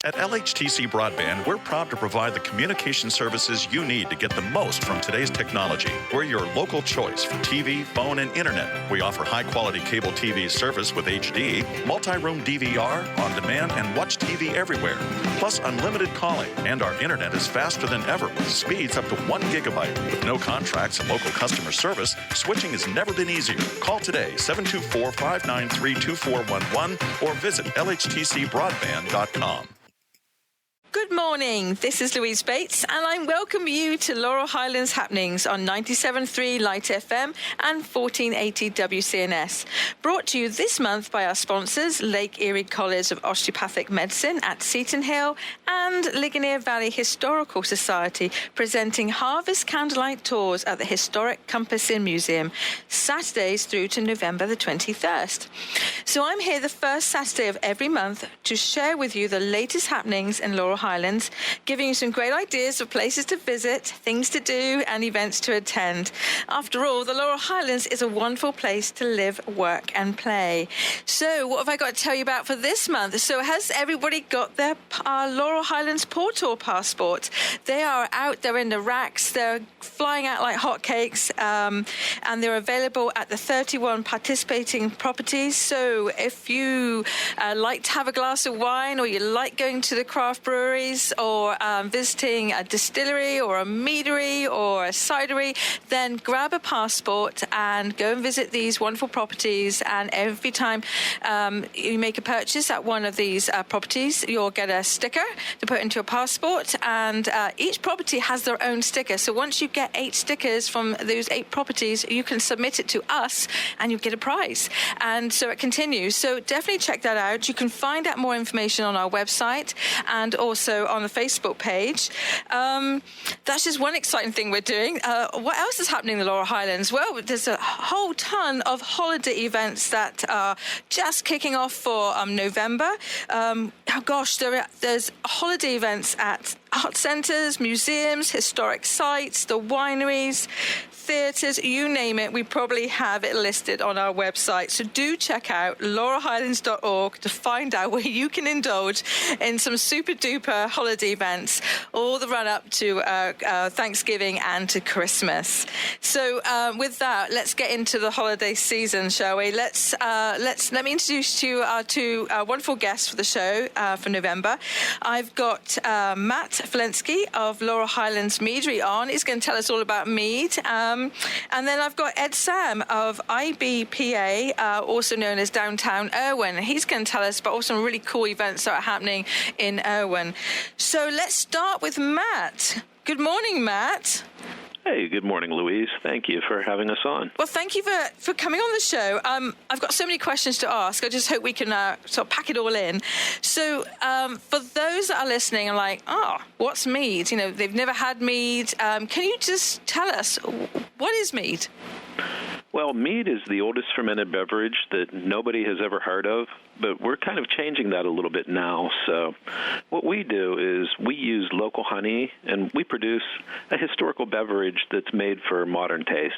At LHTC Broadband, we're proud to provide the communication services you need to get the most from today's technology. We're your local choice for TV, phone, and internet. We offer high-quality cable TV service with HD, multi-room DVR, on-demand, and watch TV everywhere. Plus unlimited calling, and our internet is faster than ever with speeds up to 1 gigabyte. With no contracts and local customer service, switching has never been easier. Call today, 724-593-2411, or visit lhtcbroadband.com. Good morning, this is Louise Bates, and I welcome you to Laurel Highlands Happenings on 97.3 Light FM and 1480 WCNS. Brought to you this month by our sponsors, Lake Erie College of Osteopathic Medicine at Seton Hill and Ligonier Valley Historical Society, presenting Harvest Candlelight Tours at the Historic Compass Inn Museum, Saturdays through to November the 21st. So I'm here the first Saturday of every month to share with you the latest happenings in Laurel Highlands, giving you some great ideas of places to visit, things to do, and events to attend. After all, the Laurel Highlands is a wonderful place to live, work, and play. So, what have I got to tell you about for this month? So, has everybody got their Laurel Highlands Port Tour passport? They are out, they're in the racks, they're flying out like hotcakes, and they're available at the 31 participating properties. So, if you like to have a glass of wine, or you like going to the craft breweries, or visiting a distillery or a meadery or a cidery, then grab a passport and go and visit these wonderful properties. And every time you make a purchase at one of these properties, you'll get a sticker to put into your passport, and each property has their own sticker. So once you get 8 stickers from those 8 properties, you can submit it to us and you get a prize. And so it continues. So definitely check that out. You can find out more information on our website and also on the Facebook page. That's just one exciting thing we're doing. What else is happening in the Laurel Highlands? Well, there's a whole ton of holiday events that are just kicking off for November. There's holiday events at art centres, museums, historic sites, the wineries, theatres, you name it, we probably have it listed on our website. So do check out laurelhighlands.org to find out where you can indulge in some super duper holiday events, all the run up to Thanksgiving and to Christmas. So with that, let's get into the holiday season, shall we? Let me introduce to you our 2 wonderful guests for the show for November. I've got Matt Flensky of Laurel Highlands Meadery on. He's going to tell us all about Mead. And then I've got Ed Sam of IBPA, also known as Downtown Irwin. He's going to tell us about all some really cool events that are happening in Irwin. So let's start with Matt. Good morning, Matt. Hey, good morning, Louise. Thank you for having us on. Well, thank you for coming on the show. I've got so many questions to ask. I just hope we can sort of pack it all in. So for those that are listening and like, what's Mead? You know, they've never had Mead. Can you just tell us, what is Mead? Well, Mead is the oldest fermented beverage that nobody has ever heard of, but we're kind of changing that a little bit now. So what we do is we use local honey, and we produce a historical beverage that's made for modern tastes.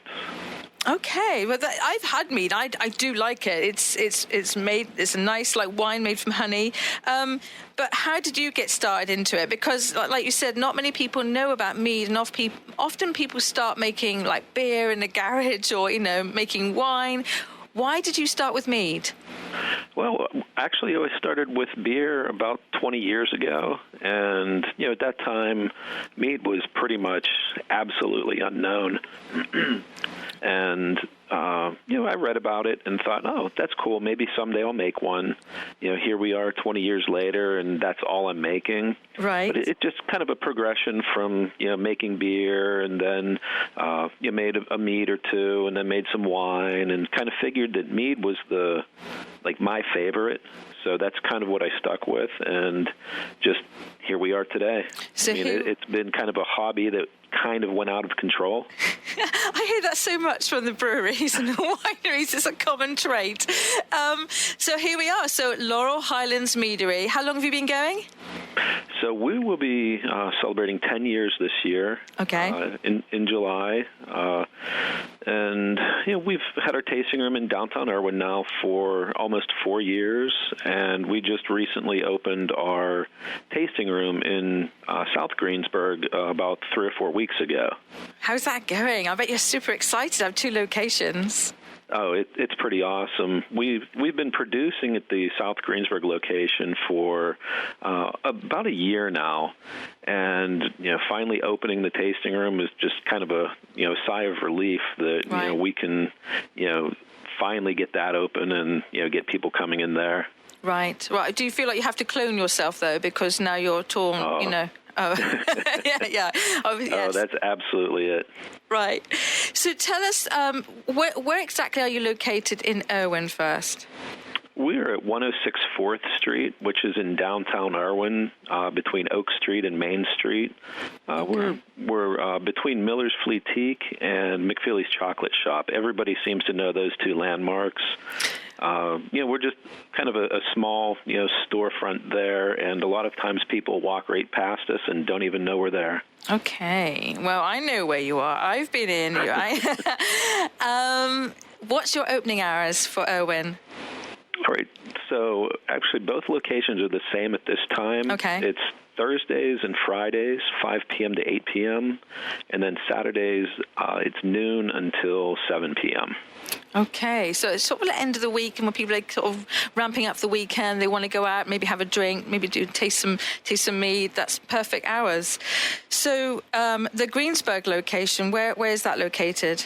Okay, well, I've had Mead. I do like it. It's made. It's a nice like wine made from honey. But how did you get started into it? Because, like you said, not many people know about Mead, and often people start making like beer in the garage, or making wine. Why did you start with Mead? Well, actually, I started with beer about 20 years ago, and at that time, Mead was pretty much absolutely unknown. And, I read about it and thought, that's cool. Maybe someday I'll make one. Here we are 20 years later, and that's all I'm making. Right. But it's just kind of a progression from, making beer, and then you made a mead or two, and then made some wine, and kind of figured that mead was my favorite. So that's kind of what I stuck with, and just here we are today. So it's been kind of a hobby that kind of went out of control. I hear that so much from the breweries and the wineries. It's a common trait. So here we are. So Laurel Highlands Meadery. How long have you been going? So we will be celebrating 10 years this year. Okay. In July, and we've had our tasting room in Downtown Irwin now for almost 4 years, and we just recently opened our tasting room in South Greensburg about 3 or 4 weeks ago. How's that going? I bet you're super excited to have 2 locations. Oh, it's pretty awesome. We've been producing at the South Greensburg location for about a year now, and finally opening the tasting room is just kind of a sigh of relief that right. We can finally get that open and get people coming in there. Right. Do you feel like you have to clone yourself though, because now you're torn? Oh, yeah. Oh, yes. Oh, that's absolutely it. Right. So tell us, where exactly are you located in Irwin first? We're at 106 4th Street, which is in downtown Irwin, between Oak Street and Main Street. Okay. We're between Miller's Fleetique and McFeely's Chocolate Shop. Everybody seems to know those 2 landmarks. We're just kind of a small, storefront there, and a lot of times people walk right past us and don't even know we're there. Okay. Well, I know where you are. I've been in. Right? What's your opening hours for Irwin? All right. So actually, both locations are the same at this time. Okay. It's Thursdays and Fridays, 5 p.m. to 8 p.m., and then Saturdays, it's noon until 7 p.m. Okay, so it's sort of the end of the week, and when people are sort of ramping up the weekend, they want to go out, maybe have a drink, maybe taste some mead. That's perfect hours. So the Greensburg location, where is that located?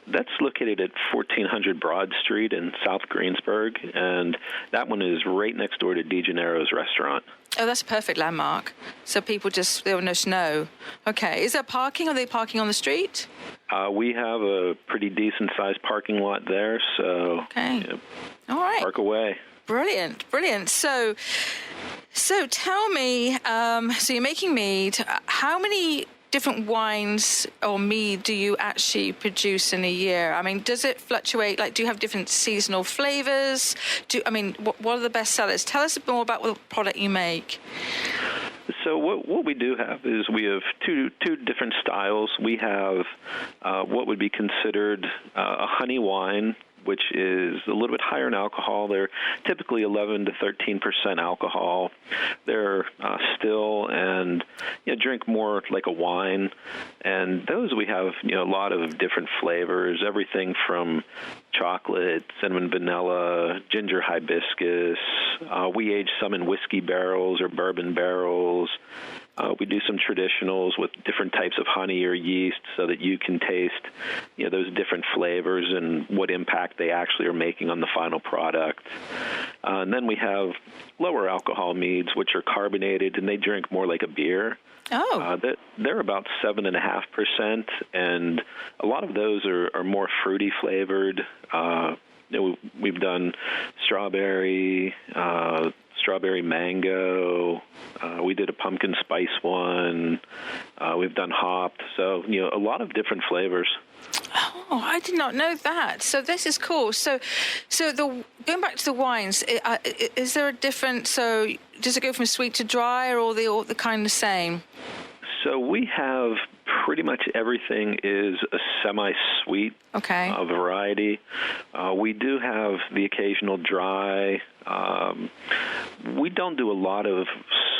That's located at 1400 Broad Street in South Greensburg, and that one is right next door to DeGennaro's restaurant. Oh, that's a perfect landmark. So people they'll just know. Okay, is there parking? Are they parking on the street? We have a pretty decent-sized parking lot there, so okay. All right. Park away. Brilliant. So tell me, so you're making mead. How many different wines or mead do you actually produce in a year? I mean, does it fluctuate? Like, do you have different seasonal flavors? What are the best sellers? Tell us more about what product you make. So what we do have is we have two different styles. We have what would be considered a honey wine, which is a little bit higher in alcohol. They're typically 11 to 13% alcohol. They're still and drink more like a wine. And those we have a lot of different flavors, everything from chocolate, cinnamon vanilla, ginger hibiscus. We age some in whiskey barrels or bourbon barrels. We do some traditionals with different types of honey or yeast so that you can taste, those different flavors and what impact they actually are making on the final product. And then we have lower alcohol meads, which are carbonated, and they drink more like a beer. Oh. They're about 7.5%, and a lot of those are more fruity flavored. We've done strawberry mango. We did a pumpkin spice one. We've done hopped. So, a lot of different flavors. Oh, I did not know that. So this is cool. So going back to the wines, is there a difference? So does it go from sweet to dry, or all the kind of same? So we have pretty much everything is a semi-sweet variety. We do have the occasional dry. We don't do a lot of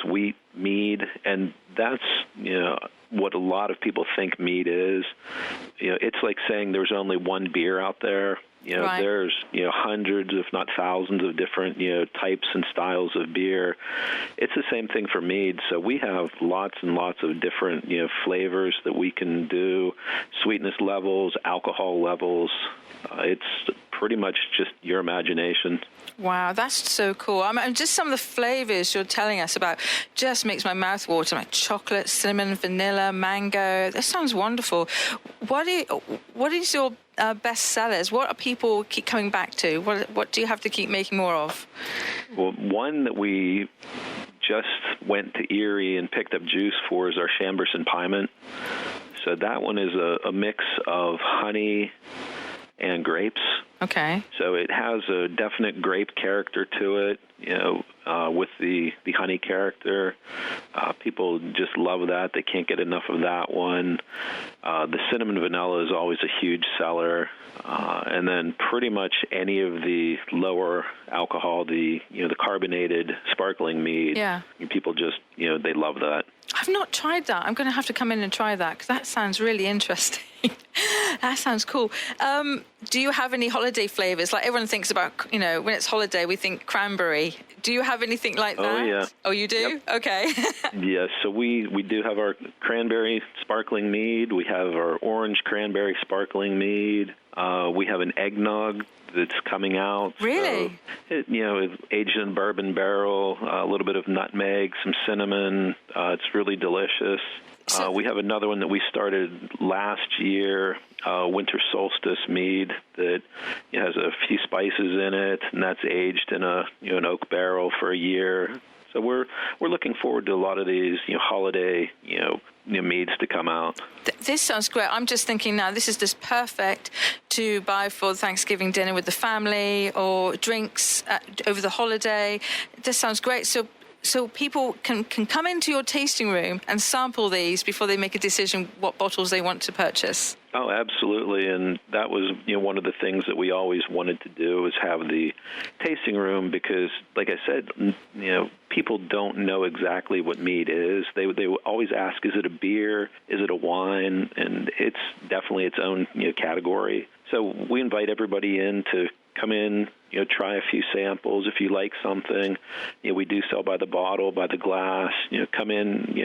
sweet mead, and that's what a lot of people think mead is. It's like saying there's only one beer out there. Right. There's hundreds, if not thousands, of different types and styles of beer. It's the same thing for mead. So we have lots and lots of different flavors that we can do, sweetness levels, alcohol levels. It's pretty much just your imagination. Wow, that's so cool. Just some of the flavors you're telling us about just makes my mouth water, like chocolate, cinnamon, vanilla, mango. That sounds wonderful. What is your best sellers? What are people keep coming back to? What do you have to keep making more of? Well, one that we just went to Erie and picked up juice for is our Chamberson Pyment. So that one is a mix of honey and grapes. Okay. So it has a definite grape character to it, with the honey character. People just love that. They can't get enough of that one. The cinnamon vanilla is always a huge seller. And then pretty much any of the lower alcohol, the carbonated sparkling mead, people just, they love that. I've not tried that. I'm going to have to come in and try that because that sounds really interesting. That sounds cool. Do you have any holiday flavors? Like everyone thinks about, when it's holiday, we think cranberry. Do you have anything like that? Oh, yeah. Oh, you do? Yep. Okay. Yes, so we do have our cranberry sparkling mead. We have our orange cranberry sparkling mead. We have an eggnog that's coming out. Really? So it's aged in bourbon barrel, a little bit of nutmeg, some cinnamon. It's really delicious. We have another one that we started last year, winter solstice mead that has a few spices in it, and that's aged in an oak barrel for a year. So we're looking forward to a lot of these holiday meads to come out. This sounds great. I'm just thinking now this is just perfect to buy for Thanksgiving dinner with the family or drinks over the holiday. This sounds great. So people can come into your tasting room and sample these before they make a decision what bottles they want to purchase. Oh, absolutely, and that was one of the things that we always wanted to do is have the tasting room because, like I said, people don't know exactly what mead is. They always ask, is it a beer? Is it a wine? And it's definitely its own category. So we invite everybody in to come in, try a few samples. If you like something, we do sell by the bottle, by the glass. Come in,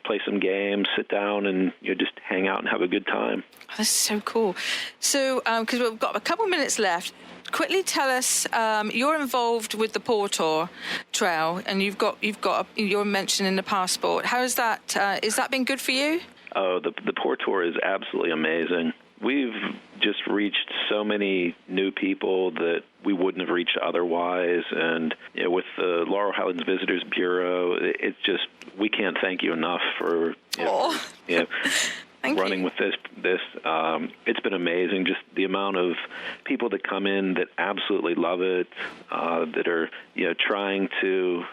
play some games, sit down, and just hang out and have a good time. Oh, this is so cool. So, because we've got a couple minutes left, quickly tell us. You're involved with the Portor Trail, and you're mentioned in the passport. How's that? Has that been good for you? Oh, the Portor is absolutely amazing. We've just reached so many new people that we wouldn't have reached otherwise. And with the Laurel Highlands Visitors Bureau, it's just, we can't thank you enough for running with this. It's been amazing. Just the amount of people that come in that absolutely love it, that are trying to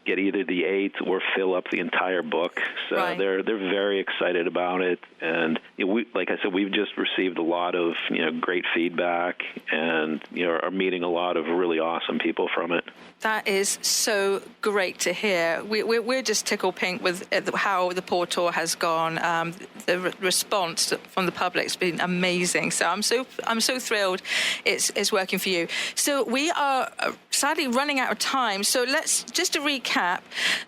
get either the 8th or fill up the entire book. So they're very excited about it. And like I said, we've just received a lot of great feedback, and are meeting a lot of really awesome people from it. That is so great to hear. We're just tickled pink with how the Portor has gone. The response from the public's been amazing. So I'm so thrilled it's working for you. So we are sadly running out of time. So let's just to recap.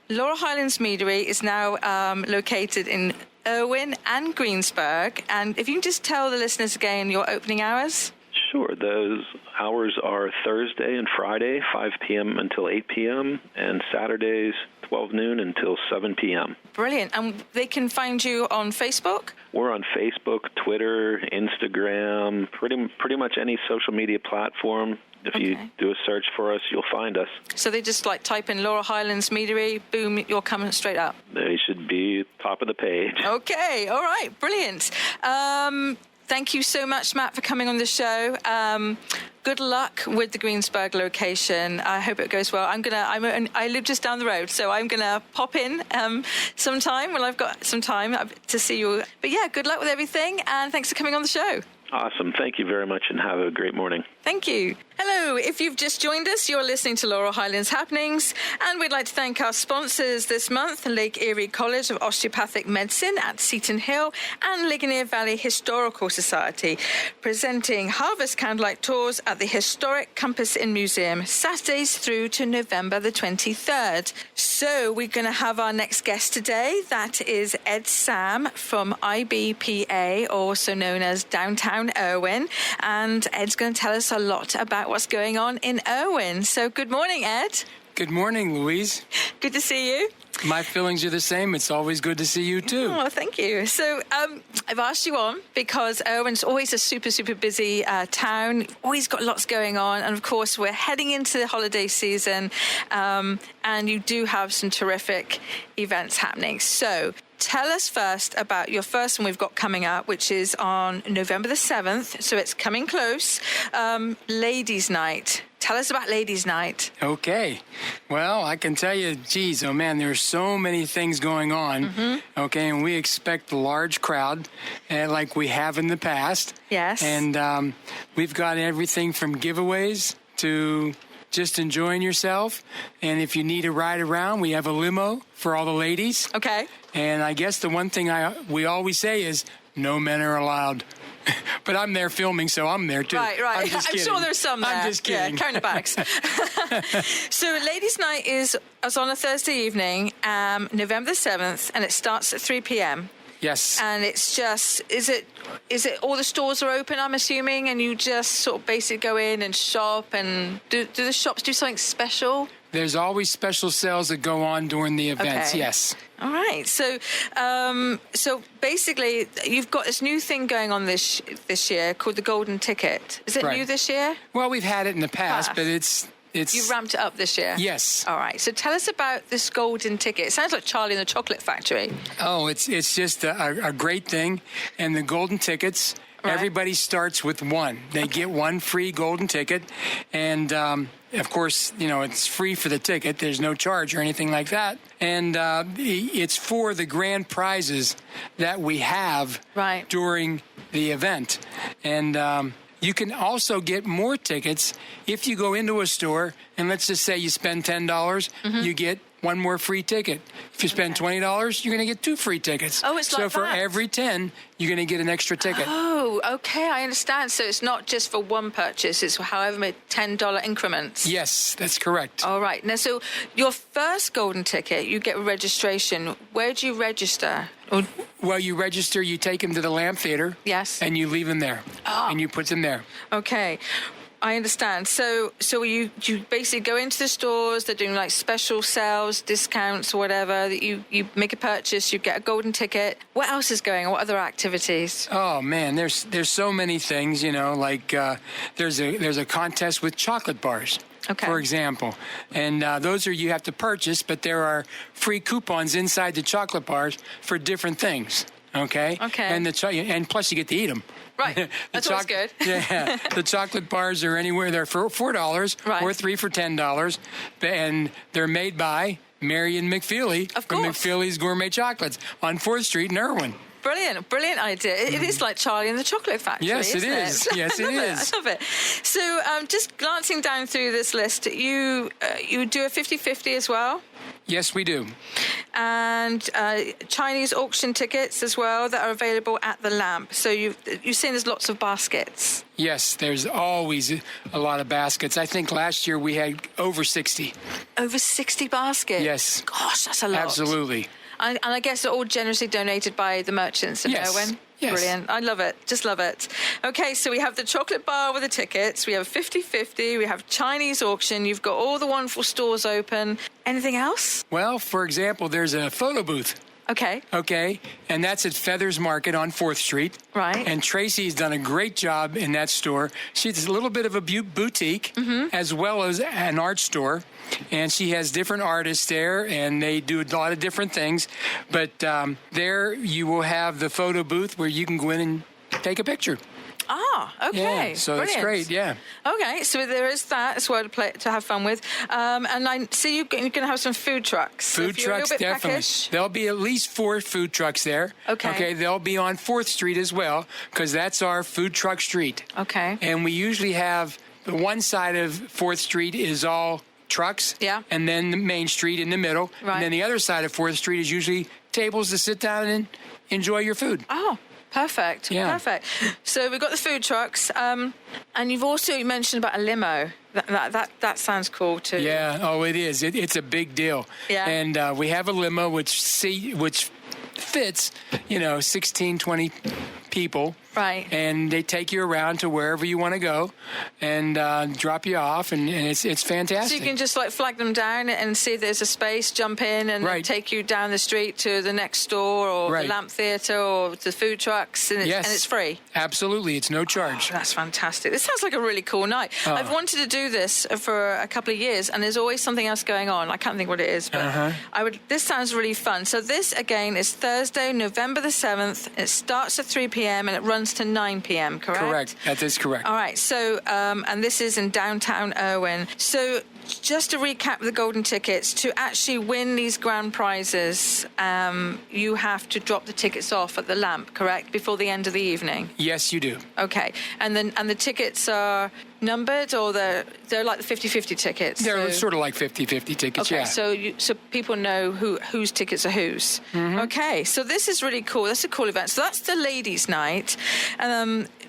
Laurel Highlands Meadery is now located in Irwin and Greensburg. And if you can just tell the listeners again your opening hours. Sure. Those hours are Thursday and Friday, 5 p.m. until 8 p.m., and Saturdays, 12 noon until 7 p.m. Brilliant. And they can find you on Facebook? We're on Facebook, Twitter, Instagram, pretty much any social media platform. If you do a search for us, you'll find us. So they just type in Laurel Highlands Meadery, boom, you're coming straight up. They should be top of the page. Okay, all right, brilliant. Thank you so much, Matt, for coming on the show. Good luck with the Greensburg location. I hope it goes well. I live just down the road, so I'm gonna pop in sometime when I've got some time to see you. But yeah, good luck with everything, and thanks for coming on the show. Awesome. Thank you very much, and have a great morning. Thank you. Hello. If you've just joined us, you're listening to Laurel Highlands Happenings, and we'd like to thank our sponsors this month, Lake Erie College of Osteopathic Medicine at Seton Hill and Ligonier Valley Historical Society, presenting Harvest Candlelight Tours at the Historic Compass Inn Museum, Saturdays through to November the 23rd. So we're going to have our next guest today. That is Ed Sam from IBPA, also known as Downtown Irwin, and Ed's going to tell us a lot about what's going on in Irwin. So good morning, Ed. Good morning, Louise. Good to see you. My feelings are the same. It's always good to see you, too. Oh, thank you. So I've asked you on because Irwin's always a super, super busy town, always got lots going on. And, of course, we're heading into the holiday season, and you do have some terrific events happening. So tell us first about your first one we've got coming up, which is on November the 7th. So it's coming close. Ladies' Night. Tell us about Ladies' Night. Okay. Well, I can tell you, geez, oh man, there's so many things going on. Okay, and we expect a large crowd, like we have in the past. Yes. And we've got everything from giveaways to just enjoying yourself. And if you need a ride around, we have a limo for all the ladies. Okay. And I guess the one thing we always say is, no men are allowed. But I'm there filming, so I'm there too. Right. I'm sure there's some there. I'm just kidding. Yeah, count the bags. So Ladies' Night is on a Thursday evening, November the 7th, and it starts at 3 p.m. Yes. And it's just, is it all the stores are open, I'm assuming, and you just sort of basically go in and shop, and do the shops do something special? There's always special sales that go on during the events, Okay. yes. All right. So basically, you've got this new thing going on this year called the Golden Ticket. Is it Right. new this year? Well, we've had it in the past, but it's You ramped it up this year? Yes. All right. So tell us about this Golden Ticket. It sounds like Charlie and the Chocolate Factory. Oh, it's just a great thing. And the golden tickets, Right. everybody starts with one. They get one free golden ticket. And, of course, it's free for the ticket. There's no charge or anything like that. And it's for the grand prizes that we have Right. during the event. And you can also get more tickets if you go into a store and let's just say you spend $10, you get one more free ticket. If you spend $20, you're going to get 2 free tickets. Oh, it's so like for that. every 10, you're going to get an extra ticket. Oh, okay. I understand. So it's not just for one purchase. It's however many $10 increments. Yes, that's correct. All right. Now, so your first Golden Ticket, you get registration. Where do you register? Or, Well, you register, you take them to the lamp theater. Yes. And you leave them there. Oh. And you put them there. okay. I understand. So you basically go into the stores, they're doing like special sales, discounts, or whatever, that you make a purchase, you get a golden ticket. What else is going on? What other activities? Oh man, there's so many things, like there's a contest with chocolate bars. Okay. For example, and those you have to purchase, but there are free coupons inside the chocolate bars for different things. Okay. Okay. And plus you get to eat them. Right. That's always good. Yeah. The chocolate bars are anywhere. They're for $4 Right. or 3 for $10, and they're made by Marion McFeely Of from course. McFeely's Gourmet Chocolates on 4th Street in Irwin. Brilliant idea. It is like Charlie and the Chocolate Factory, Yes, it isn't is. Yes, it is. I love it. So just glancing down through this list, you do a 50-50 as well? Yes, we do. And Chinese auction tickets as well that are available at the lamp. So you've seen there's lots of baskets. Yes, there's always a lot of baskets. I think last year we had over 60. Over 60 baskets? Yes. Gosh, that's a lot. Absolutely. And I guess they're all generously donated by the merchants in Yes. Irwin. Yes. Brilliant. I love it. Just love it. Okay, so we have the chocolate bar with the tickets. We have 50-50. We have Chinese auction. You've got all the wonderful stores open. Anything else? Well, for example, there's a photo booth. Okay. Okay, and that's at Feathers Market on 4th Street. Right. And Tracy's done a great job in that store. She's a little bit of a boutique as well as an art store. And she has different artists there, and they do a lot of different things. But there you will have the photo booth where you can go in and take a picture. Ah, okay. Yeah, so Brilliant. it's great, yeah. Okay, so there is that as well to have fun with. And I see you're going to have some food trucks. So Food if you're a trucks, little bit definitely. peckish- There'll be at least 4 food trucks there. Okay. They'll be on 4th Street as well, because that's our food truck street. Okay. And we usually have the one side of 4th Street is all trucks. Yeah. And then the main street in the middle. Right. And then the other side of 4th Street is usually tables to sit down and enjoy your food. Oh, perfect. Yeah. Perfect. So we've got the food trucks. And you've also mentioned about a limo. That sounds cool too. Yeah. Oh, it is. It's a big deal. Yeah. And we have a limo which fits, 16, 20 people. Right. And they take you around to wherever you want to go and drop you off, and it's fantastic. So you can just like flag them down and see if there's a space, jump in and Right. take you down the street to the next store or Right. the lamp theatre or the food trucks and Yes. it's free. Absolutely. It's no charge. That's fantastic. This sounds like a really cool night. I've wanted to do this for a couple of years and there's always something else going on. I can't think what it is, but this sounds really fun. So this again is Thursday, November the 7th. It starts at 3 p.m. and it runs runs to 9 p.m., correct? Correct. That is correct. All right. So, and this is in downtown Irwin. So, just to recap the golden tickets, to actually win these grand prizes, you have to drop the tickets off at the lamp, correct, before the end of the evening? Yes, you do. Okay. And the tickets are numbered, or they're like the 50-50 tickets? They're sort of like 50-50 tickets, okay, yeah. So people know whose tickets are whose. Mm-hmm. Okay, so this is really cool. That's a cool event. So that's the ladies' night.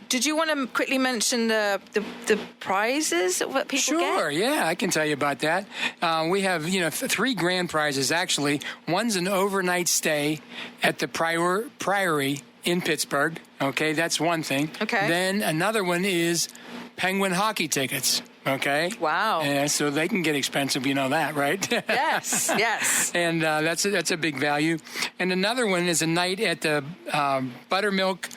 Did you want to quickly mention the prizes that people get? Sure, yeah, I can tell you about that. We have, 3 grand prizes, actually. One's an overnight stay at the Priory in Pittsburgh. Okay, that's one thing. Okay. Then another one is Penguin hockey tickets. Okay. Wow. So they can get expensive, you know that, right? Yes, yes. And that's a big value. And another one is a night at the Buttermilk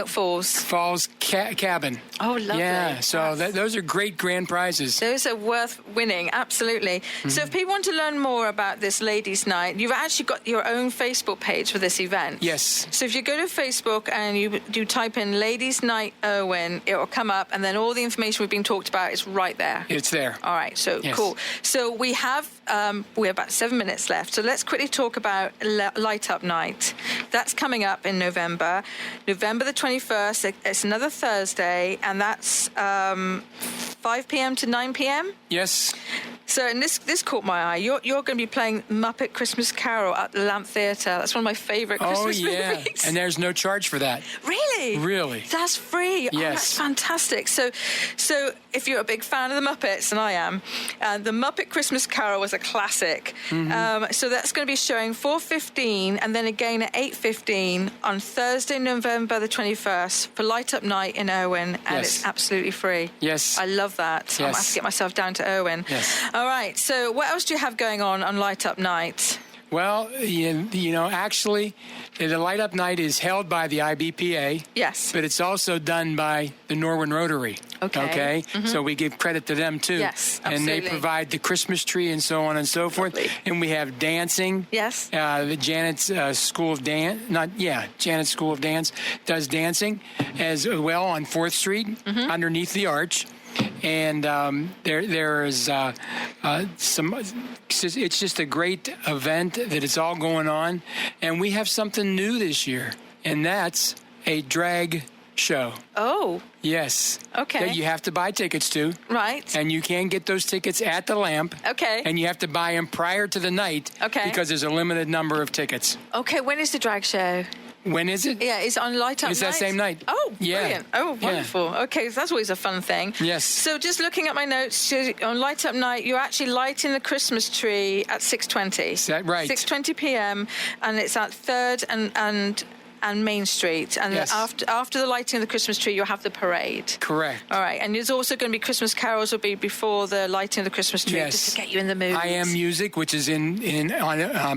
Falls cabin. Oh, lovely. Yeah, so those are great grand prizes. Those are worth winning, absolutely. Mm-hmm. So if people want to learn more about this ladies' night, you've actually got your own Facebook page for this event. Yes. So if you go to Facebook and you type in Ladies' Night Irwin, it will come up, and then all the information we've been talked about is right there. It's there. All right, so yes. Cool. So we have about 7 minutes left. So let's quickly talk about Light Up Night. That's coming up in November the 21st. It's another Thursday, and that's 5 p.m. to 9 p.m. Yes. So, and this caught my eye. You're going to be playing Muppet Christmas Carol at the Lamp Theatre. That's one of my favorite Christmas movies. And there's no charge for that. Really? Really. That's free. Yes. Oh, that's fantastic. So if you're a big fan of the Muppets, and I am, the Muppet Christmas Carol was a classic. Mm-hmm. So that's going to be showing 4:15 and then again at 8:15 on Thursday, November the 21st for Light Up Night in Irwin, and it's absolutely free. Yes. I love that. Yes. I might have to get myself down to Irwin. Yes. All right. So what else do you have going on Light Up Night? Well, actually, the Light Up Night is held by the IBPA. Yes. But it's also done by the Norwin Rotary. Okay. Mm-hmm. So we give credit to them, too. Yes, absolutely. And they provide the Christmas tree and so on and so forth. Lovely. And we have dancing. Yes. The Janet's School of Dance, Janet's School of Dance does dancing as well on 4th Street underneath the arch. And there is some. It's just a great event that is all going on, and we have something new this year, and that's a drag show. Oh. Yes. Okay. That you have to buy tickets to. Right. And you can get those tickets at the Lamp. Okay. And you have to buy them prior to the night. Okay. Because there's a limited number of tickets. Okay. When is the drag show? When is it? Yeah, it's on Light Up Night. It's that same night. Oh, yeah. Brilliant. Oh, wonderful. Yeah. Okay, so that's always a fun thing. Yes. So just looking at my notes, on Light Up Night, you're actually lighting the Christmas tree at 6:20. Is that right? 6:20 p.m. and it's at 3rd and Main Street. And yes. after the lighting of the Christmas tree, you'll have the parade. Correct. All right. And there's also going to be Christmas carols will be before the lighting of the Christmas tree, yes. just to get you in the mood. I Am Music, which is on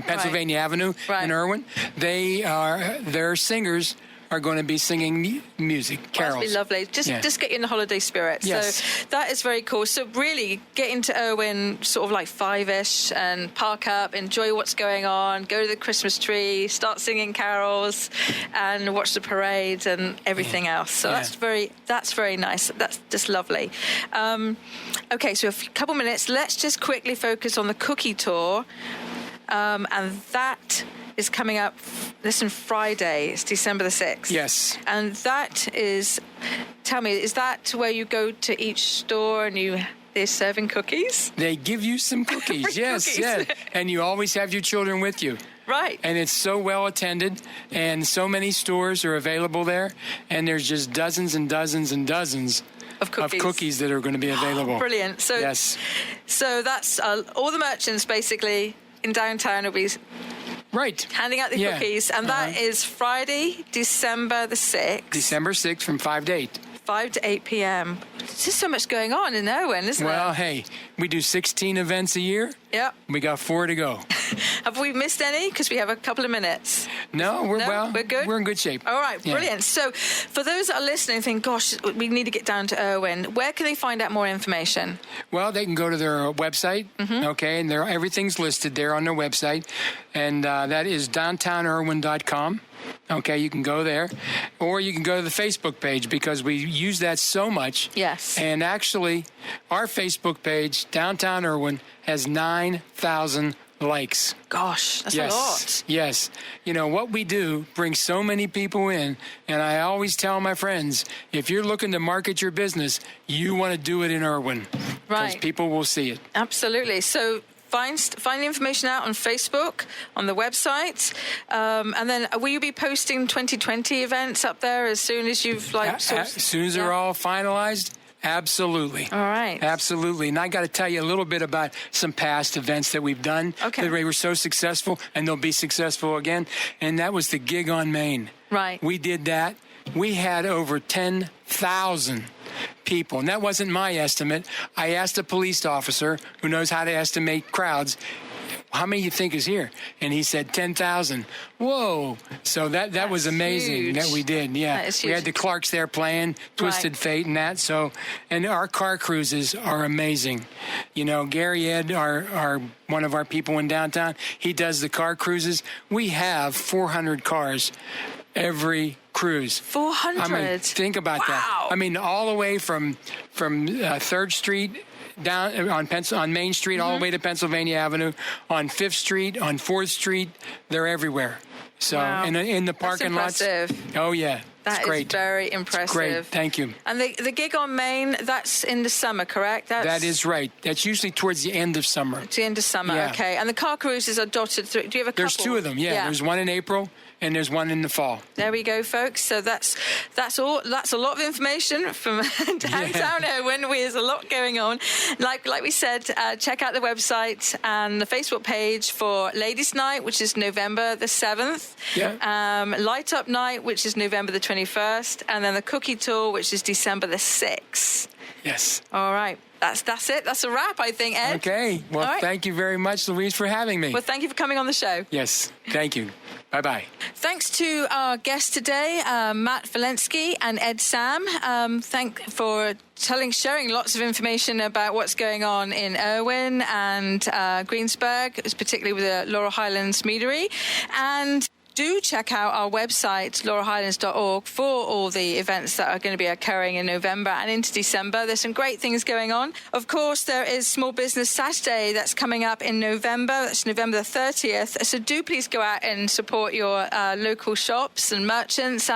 Pennsylvania Avenue in Irwin. Their singers are going to be singing music, carols. That'd be lovely. Just get you in the holiday spirit. Yes. So that is very cool. So really get into Irwin sort of like 5-ish and park up, enjoy what's going on, go to the Christmas tree, start singing carols and watch the parade and everything else. So that's very nice. That's just lovely. Okay, so a couple minutes. Let's just quickly focus on the cookie tour. And that is coming up, Friday. It's December the 6th. Yes. And that is, tell me, is that where you go to each store and they're serving cookies? They give you some cookies, yes, cookies. yes. And you always have your children with you. Right. And it's so well attended, and so many stores are available there, and there's just dozens and dozens and dozens of cookies that are going to be available. Brilliant. So, yes. So that's all the merchants basically in downtown will be handing out the cookies, and that is Friday, December the 6th. December 6th from 5 to 8. 5 to 8 p.m. There's just so much going on in Irwin, isn't Well, hey, we do 16 events a year. Yep. We got 4 to go. Have we missed any? Because we have a couple of minutes. No, we're good. We're in good shape. All right, brilliant. So for those that are listening, think, gosh, we need to get down to Irwin. Where can they find out more information? Well, they can go to their website, okay, and everything's listed there on their website, and that is downtownirwin.com. Okay, you can go there, or you can go to the Facebook page because we use that so much. Yes. And actually, our Facebook page, Downtown Irwin, has 9,000 likes. Gosh, that's a lot. Yes. You know, what we do brings so many people in, and I always tell my friends, if you're looking to market your business, you want to do it in Irwin. Right. Because people will see it. Absolutely. So find the information out on Facebook, on the website, and then will you be posting 2020 events up there as soon as you've As soon as they're all finalized? Absolutely. All right. Absolutely. And I got to tell you a little bit about some past events that we've done. Okay. That were so successful, and they'll be successful again. And that was the Gig on Main. Right. We did that. We had over 10,000 people. And that wasn't my estimate. I asked a police officer who knows how to estimate crowds, how many you think is here? And he said 10,000. Whoa. So that was amazing huge. that we did. Yeah. That is We huge. had the Clarks there playing Twisted Fate and that. So, and our car cruises are amazing. You know, Gary Ed, our one of our people in downtown, he does the car cruises. We have 400 cars every cruise. 400? I mean, think about that. I mean, all the way from 3rd Street down on Main Street, all the way to Pennsylvania Avenue, on 5th Street, on 4th Street, they're everywhere. So, Wow. in the parking lots. Impressive. Oh, yeah. That It's great. is very impressive. It's great. Thank you. And the Gig on Main, that's in the summer, correct? That is right. That's usually towards the end of summer. It's the end of summer, Yeah. okay. And the car cruises are dotted through. Do you have a couple? There's 2 of them, yeah. There's one in April, and there's one in the fall. There we go, folks. So that's all. That's a lot of information from downtown Irwin. There's a lot going on. Like we said, check out the website and the Facebook page for Ladies' Night, which is November the 7th. Yeah. Light Up Night, which is November the 21st, and then the Cookie Tour, which is December the 6th. Yes. All right. That's it. That's a wrap, I think, Ed. Okay. Well, All right. Thank you very much, Louise, for having me. Well, thank you for coming on the show. Yes. Thank you. Bye-bye. Thanks to our guests today, Matt Valensky and Ed Sam. For sharing lots of information about what's going on in Irwin and Greensburg, particularly with the Laurel Highlands Meadery. And do check out our website, laurelhighlands.org, for all the events that are going to be occurring in November and into December. There's some great things going on. Of course, there is Small Business Saturday that's coming up in November. That's November the 30th. So do please go out and support your local shops and merchants.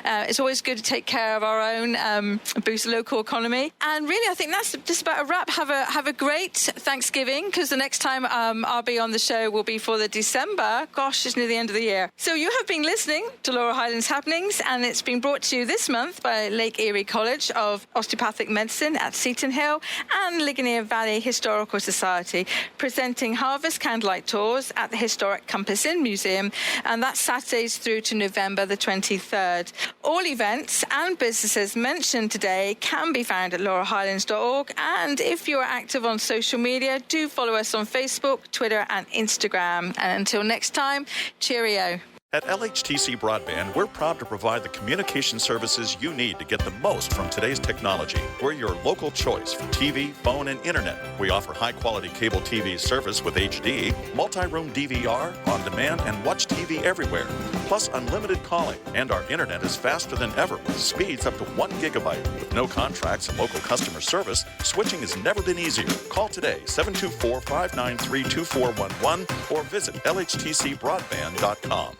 It's always good to take care of our own, boost the local economy. And really, I think that's just about a wrap. Have a great Thanksgiving, because the next time I'll be on the show will be for the December. Gosh, it's near the end of the year. So you have been listening to Laurel Highlands Happenings, and it's been brought to you this month by Lake Erie College of Osteopathic Medicine at Seton Hill and Ligonier Valley Historical Society, presenting Harvest Candlelight Tours at the Historic Compass Inn Museum, and that's Saturdays through to November the 23rd. All events and businesses mentioned today can be found at laurelhighlands.org, and if you're active on social media, do follow us on Facebook, Twitter and Instagram. And until next time, cheerio. At LHTC Broadband, we're proud to provide the communication services you need to get the most from today's technology. We're your local choice for TV, phone, and internet. We offer high-quality cable TV service with HD, multi-room DVR, on-demand, and watch TV everywhere. Plus unlimited calling, and our internet is faster than ever with speeds up to 1 gigabyte. With no contracts and local customer service, switching has never been easier. Call today, 724-593-2411, or visit lhtcbroadband.com.